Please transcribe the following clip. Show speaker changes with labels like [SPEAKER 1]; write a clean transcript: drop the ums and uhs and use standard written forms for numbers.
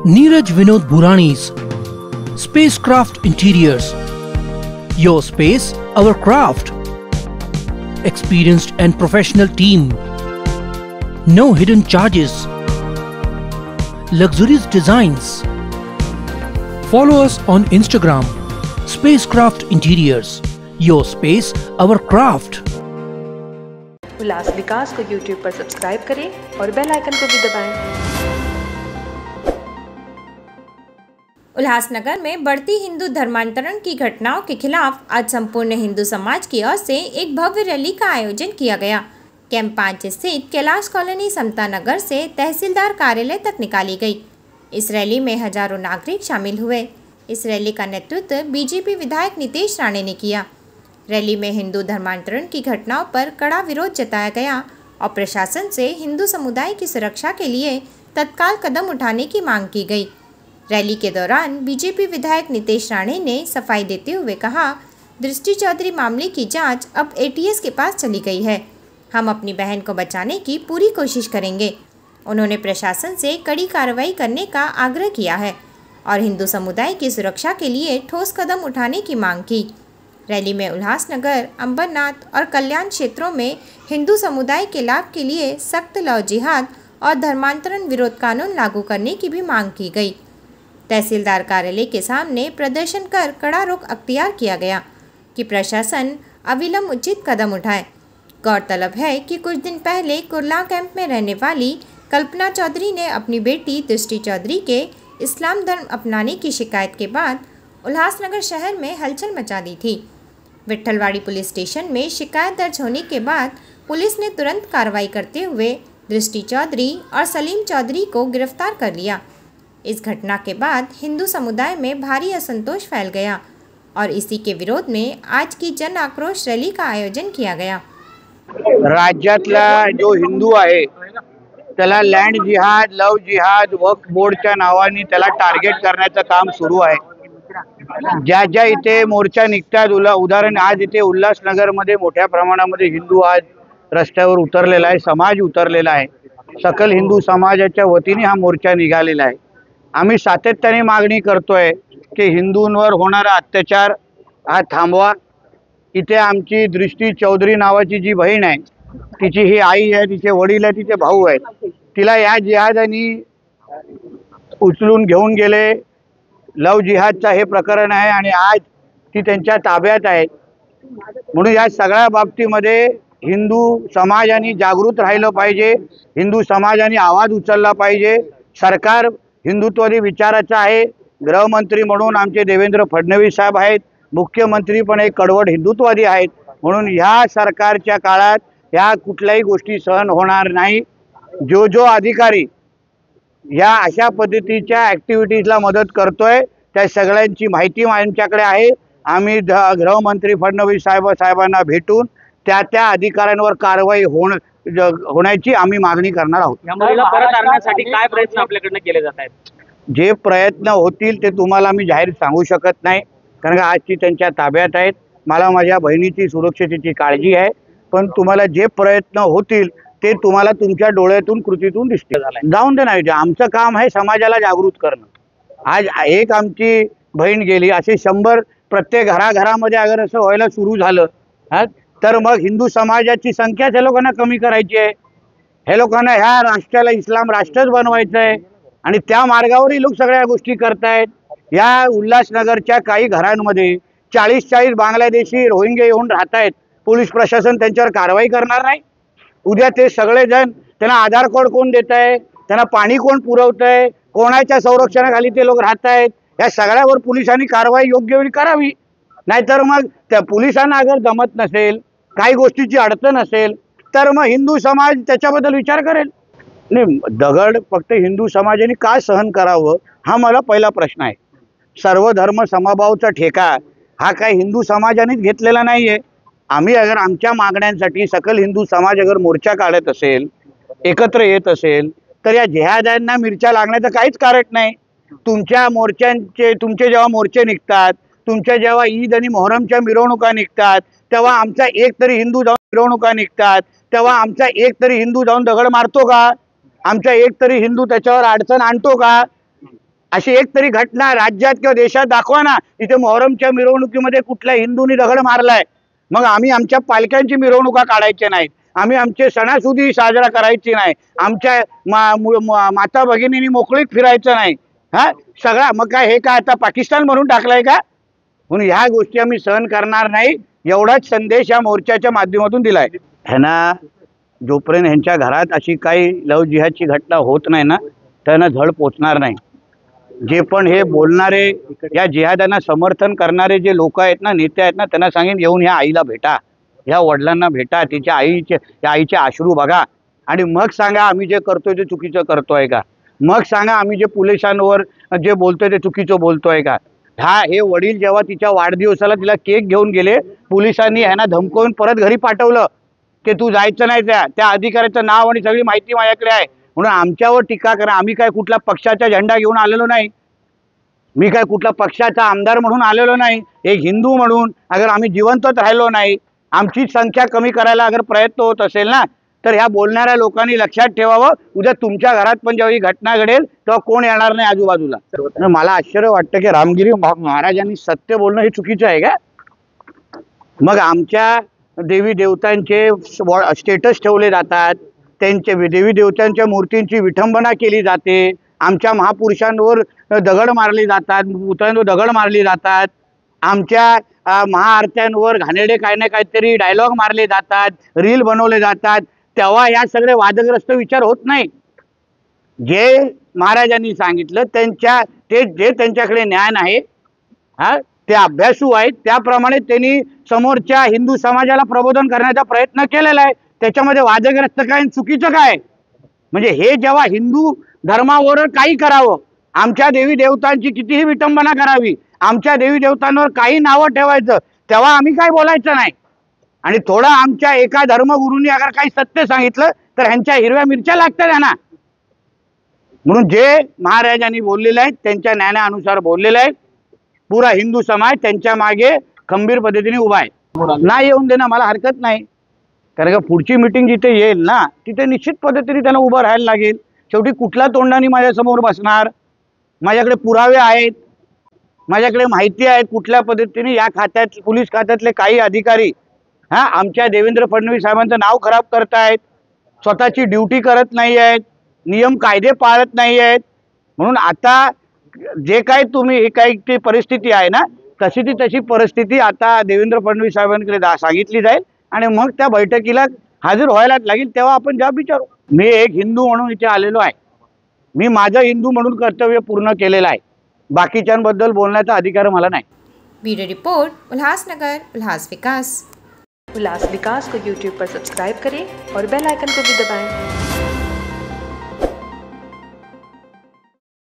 [SPEAKER 1] Neeraj Vinod Burani's Spacecraft Interiors. Your space, our craft. Experienced and professional team. No hidden charges. Luxurious designs. Follow us on Instagram. Spacecraft Interiors. Your space, our craft.
[SPEAKER 2] उल्लास विकास को YouTube पर subscribe करें और bell icon को भी दबाएं।
[SPEAKER 3] उल्लासनगर में बढ़ती हिंदू धर्मांतरण की घटनाओं के खिलाफ आज संपूर्ण हिंदू समाज की ओर से एक भव्य रैली का आयोजन किया गया। कैंप 5 स्थित कैलाश कॉलोनी समता नगर से तहसीलदार कार्यालय तक निकाली गई। इस रैली में हजारों नागरिक शामिल हुए। इस रैली का नेतृत्व बीजेपी विधायक नितेश राणे ने किया। रैली में हिंदू धर्मांतरण की घटनाओं पर कड़ा विरोध जताया गया और प्रशासन से हिंदू समुदाय की सुरक्षा के लिए तत्काल कदम उठाने की मांग की गई। रैली के दौरान बीजेपी विधायक नितेश राणे ने सफाई देते हुए कहा, दृष्टि चौधरी मामले की जांच अब एटीएस के पास चली गई है। हम अपनी बहन को बचाने की पूरी कोशिश करेंगे। उन्होंने प्रशासन से कड़ी कार्रवाई करने का आग्रह किया है और हिंदू समुदाय की सुरक्षा के लिए ठोस कदम उठाने की मांग की। रैली में उल्लासनगर, अंबरनाथ और कल्याण क्षेत्रों में हिंदू समुदाय के लाभ के लिए सख्त लव जिहाद और धर्मांतरण विरोध कानून लागू करने की भी मांग की गई। तहसीलदार कार्यालय के सामने प्रदर्शन कर कड़ा रुख अख्तियार किया गया कि प्रशासन अविलंब उचित कदम उठाए। गौरतलब है कि कुछ दिन पहले कुर्ला कैंप में रहने वाली कल्पना चौधरी ने अपनी बेटी दृष्टि चौधरी के इस्लाम धर्म अपनाने की शिकायत के बाद उल्लासनगर शहर में हलचल मचा दी थी। विट्ठलवाड़ी पुलिस स्टेशन में शिकायत दर्ज होने के बाद पुलिस ने तुरंत कार्रवाई करते हुए दृष्टि चौधरी और सलीम चौधरी को गिरफ्तार कर लिया। इस घटना के बाद हिंदू समुदाय में भारी असंतोष फैल गया और इसी के विरोध में आज की जन आक्रोश रैली का आयोजन किया गया।
[SPEAKER 4] राज्यातला जो हिंदू आहे त्याला लँड जिहाद, लव जिहाद, वक्फ बोर्डच्या नावाने त्याला टार्गेट करण्याचं काम सुरू आहे। ज्या ज्या इथे मोर्चा निघतात, उदाहरण आज इथे उल्हासनगरमध्ये मोठ्या प्रमाणामध्ये हिंदू आज रस्त्यावर उतरलेला आहे, समाज उतरलेला आहे। सकल हिंदू समाजाच्या वतीने हा मोर्चा निघालेला आहे। आम्ही सातत्याने मागणी करतोय की हिंदूंवर होणारा अत्याचार हा थांबवा। इथे आमची दृष्टी चौधरी नावाची जी बहीण आहे, तिची ही आई आहे, तिचे वडील आहे, तिचे भाऊ आहेत, तिला या जिहादानी उचलून घेऊन गेले। लव जिहादचा हे प्रकरण आहे आणि आज ती त्यांच्या ताब्यात आहे। म्हणून या सगळ्या बाबतीमध्ये हिंदू समाजाने जागृत राहिलं पाहिजे, हिंदू समाजाने आवाज उचलला पाहिजे। सरकार हिंदुत्ववादी विचाराचं आहे। गृहमंत्री म्हणून आमचे देवेंद्र फडणवीस साहेब आहेत, मुख्यमंत्री पण एक कडवट हिंदुत्ववादी आहेत। म्हणून ह्या सरकारच्या काळात ह्या कुठल्याही गोष्टी सहन होणार नाही। जो अधिकारी या अशा पद्धतीच्या ॲक्टिव्हिटीजला मदत करतोय त्या सगळ्यांची माहिती आमच्याकडे आहे। आम्ही गृहमंत्री फडणवीस साहेबांना भेटून त्या अधिकाऱ्यांवर कारवाई होण्याची आम्ही मागणी करणार आहोत।
[SPEAKER 5] या मुलीला परत आणण्यासाठी काय प्रयत्न आपल्याकडनं केले जात आहेत?
[SPEAKER 4] जे प्रयत्न होतील ते तुम्हाला मी जाहीर सांगू शकत नाही, कारण आज ती त्यांच्या ताब्यात आहेत। मला माझ्या बहिणीची सुरक्षेची काळजी आहे, पण तुम्हाला जे प्रयत्न होतील ते तुम्हाला तुमच्या डोळ्यातून कृतीतून दिसतील। जाऊन दे नाही, आमचं काम आहे समाजाला जागृत करणं। आज एक आमची बहीण गेली, असे 100 प्रत्येक घराघरामध्ये अगर असं व्हायला सुरू झालं तर मग हिंदू समाजाची संख्याच हे लोकांना कमी करायची आहे। हे लोकांना ह्या राष्ट्राला इस्लाम राष्ट्रच बनवायचं आहे आणि त्या मार्गावरही लोक सगळ्या गोष्टी करतायत। या उल्हासनगरच्या काही घरांमध्ये 40-40 बांगलादेशी रोहिंग्या येऊन राहत आहेत। पोलीस प्रशासन त्यांच्यावर कारवाई करणार नाही? उद्या ते सगळेजण त्यांना आधार कार्ड कोण देत आहे, त्यांना पाणी कोण पुरवत आहे, कोणाच्या संरक्षणाखाली ते लोक राहत आहेत, या सगळ्यावर पोलिसांनी कारवाई योग्य वेळी करावी। नाहीतर मग त्या पोलिसांना अगर जमत नसेल, काही गोष्टीची अडचण असेल तर मग हिंदू समाज त्याच्याबद्दल विचार करेल। नाही, दगड फक्त हिंदू समाजाने का सहन करावं हा मला पहिला प्रश्न आहे। सर्व धर्म समभावचा ठेका हा काय हिंदू समाजानेच घेतलेला नाहीये। आम्ही अगर आमच्या मागण्यांसाठी सकल हिंदू समाज अगर मोर्चा काढत असेल, एकत्र येत असेल, तर या जिहाद्यांना मिरच्या लागण्याचं काहीच कारण नाही। तुमचे जेव्हा मोर्चे निघतात, तुमच्या जेव्हा ईद आणि मोहरमच्या मिरवणुका निघतात, तेव्हा आमचा एक तरी हिंदू जाऊन मिरवणुका निघतात, तेव्हा आमचा एक तरी हिंदू जाऊन दगड मारतो का? आमचा एक तरी हिंदू त्याच्यावर अडचण आणतो का? अशी एक तरी घटना राज्यात किंवा देशात दाखवा ना, तिथे मोहरमच्या मिरवणुकीमध्ये कुठल्या हिंदूंनी दगड मारलाय. मग आम्ही आमच्या पालख्यांची मिरवणुका काढायच्या नाहीत, आम्ही आमचे सणासुदी साजरा करायची नाही, आमच्या माता भगिनींनी मोकळीत फिरायचं नाही. हा सगळा मग काय हे काय आता पाकिस्तान म्हणून टाकलाय का? म्हणून ह्या गोष्टी आम्ही सहन करणार नाही, एवढाच संदेश या मोर्चाच्या माध्यमातून दिलाय. ह्यांना जोपर्यंत ह्यांच्या घरात अशी काही लव जिहादची घटना होत नाही ना, त्यांना झळ पोचणार नाही. जे पण हे बोलणारे, या जिहादांना समर्थन करणारे जे लोक आहेत ना, नेते आहेत ना, त्यांना सांगेन येऊन ह्या आईला भेटा, ह्या वडिलांना भेटा, तिच्या आईचे अश्रू बघा आणि मग सांगा आम्ही जे करतोय ते चुकीचं करतोय का. मग सांगा आम्ही जे पोलिसांवर जे बोलतोय ते चुकीचं बोलतोय का. हे वडील जेव्हा तिच्या वाढदिवसाला तिला केक घेऊन गेले, पोलिसांनी ह्यांना धमकावून परत घरी पाठवलं की तू जायचं नाही. त्या अधिकाऱ्याचं नाव आणि सगळी माहिती माझ्याकडे आहे, म्हणून आमच्यावर टीका करा. आम्ही काय कुठला पक्षाचा झेंडा घेऊन आलेलो नाही, मी काय कुठला पक्षाचा आमदार म्हणून आलेलो नाही. एक हिंदू म्हणून अगर आम्ही जिवंतच राहिलो नाही, आमची संख्या कमी करायला अगर प्रयत्न होत असेल ना, तर ह्या बोलणाऱ्या लोकांनी लक्षात ठेवावं, उद्या तुमच्या घरात पण जेव्हा ही घटना घडेल तेव्हा कोण येणार नाही आजूबाजूला. मला आश्चर्य वाटतं की रामगिरी महाराजांनी सत्य बोलणं हे चुकीचं आहे का? मग आमच्या देवी देवतांचे स्टेटस ठेवले जातात, त्यांचे देवी देवतांच्या मूर्तींची विठंबना केली जाते, आमच्या महापुरुषांवर दगड मारले जातात, पुतळ्यांवर दगड मारली जातात, आमच्या महाआरत्यांवर घाणेरडे काही ना काहीतरी डायलॉग मारले जातात, रील बनवले जातात, तेव्हा या सगळे वादग्रस्त विचार होत नाही. जे महाराजांनी सांगितलं जे त्यांच्याकडे ज्ञान आहे, ते अभ्यासू आहेत, त्याप्रमाणे त्यांनी समोरच्या हिंदू समाजाला प्रबोधन करण्याचा प्रयत्न केलेला आहे. त्याच्यामध्ये वादग्रस्त काय चुकीचं काय? म्हणजे हे जेव्हा हिंदू धर्मावर काही करावं, आमच्या देवी देवतांची कितीही विटंबना करावी, आमच्या देवी देवतांवर काही नावं ठेवायचं, तेव्हा आम्ही काय बोलायचं नाही. आणि थोडं आमच्या एका धर्मगुरूंनी अगर काही सत्य सांगितलं तर ह्यांच्या हिरव्या मिरच्या लागतात त्यांना. म्हणून जे महाराजांनी बोललेलं आहे त्यांच्या ज्ञानानुसार बोललेलं आहे, पुरा हिंदू समाज त्यांच्या मागे खंबीर पद्धतीने उभा आहे. नाही येऊन देणं मला हरकत नाही, कारण का पुढची मीटिंग जिथे येईल ना, तिथे निश्चित पद्धतीने त्यांना उभं राहायला लागेल. शेवटी कुठल्या तोंडाने माझ्यासमोर बसणार? माझ्याकडे पुरावे आहेत, माझ्याकडे माहिती आहे कुठल्या पद्धतीने या खात्यात पोलीस खात्यातले काही अधिकारी आमच्या देवेंद्र फडणवीस साहेबांचं नाव खराब करतायत, स्वतःची ड्युटी करत नाही आहेत, नियम कायदे पाळत नाही आहेत. म्हणून आता जे काही तुम्ही ही काही परिस्थिती आहे ना, तशी परिस्थिती आता देवेंद्र फडणवीस साहेबांकडे सांगितली जाईल आणि मग त्या बैठकीला हजर व्हायला लागेल, तेव्हा आपण जवाब विचारू. मी एक हिंदू म्हणून इथे आलेलो आहे, मी माझं हिंदू म्हणून कर्तव्य पूर्ण केलेलं आहे, बाकीच्यांबद्दल बोलण्याचा अधिकार मला नाही.
[SPEAKER 3] ब्यूरो रिपोर्ट, उल्हासनगर, उल्हास विकास.
[SPEAKER 2] उल्लास विकास को YouTube पर सब्सक्राइब करें और बेल आइकन को भी दबाएं।